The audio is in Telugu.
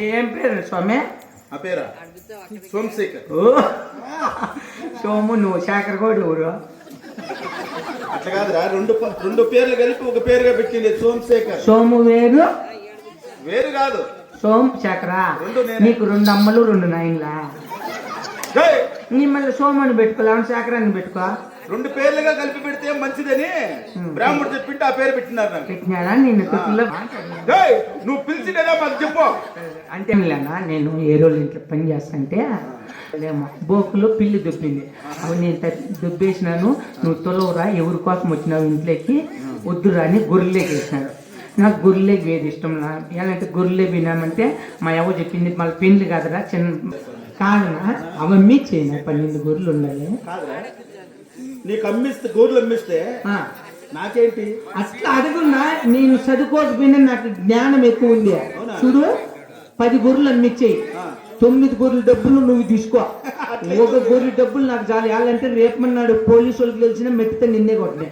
ఏం పేరు స్వామి? ఆ పేరా సోమశేఖర్. ఓ సోము, నువ్వు శేఖర్ కూడా ఊరు. అట్లా కాదురా, రెండు పేర్లు కలిపి ఒక పేరుగా పెట్టింది సోమశేఖర్. సోము వేరు వేరు కాదు, సోమ్ శేఖరా. నీకు 2 అమ్మలు 2 నాయనలా? నీ మళ్ళీ సోమని పెట్టుకోలేమని శేఖరాన్ని పెట్టుకో. 2 పేర్లుగా కలిపి పెడితే మంచిదని బ్రాహ్మణుడు చెప్పింటే ఆ పేరు పెట్టినారు నాకు. పెట్టినారా నిన్ను తొట్టులో? నువ్వు పిలిచినేదా మాకు చెప్పు. అంటే నేను ఏ రోజు ఇంట్లో పని చేస్తాంటే బోకులో పిల్లి దొబ్బింది. అవి నేను దొబ్బేసినాను. నువ్వు తొలవరా, ఎవరి కోసం వచ్చినావు ఇంట్లోకి, వద్దురా అని గొర్రెలేకి వేసినాడు. నాకు గొర్రెలేకి వేది ఇష్టం. ఎలాంటి గొర్రెలే వినామంటే మా అవ్వ చెప్పింది, మళ్ళీ పెళ్లి కాదురా చిన్న కాదనా అవన్నీ చేయను. 12 గొర్రెలు ఉండాలి. నీకు అమ్మిస్తే గొర్రెలు అమ్మిస్తే నాకేంటి? అట్లా అడుగున్నా. నేను చదువుకోకపోయినా నాకు జ్ఞానం ఎక్కువ ఉంది. చూడు, 10 గొర్రెలు అమ్మిచ్చేయి, 9 గొర్రెల డబ్బులు నువ్వు తీసుకో. 1 గొర్రెల డబ్బులు నాకు చాలు. వాళ్ళంటే రేపు మన్నాడు పోలీసు వాళ్ళకి తెలిసిన మెత్తితే నిన్నే కొట్టినా.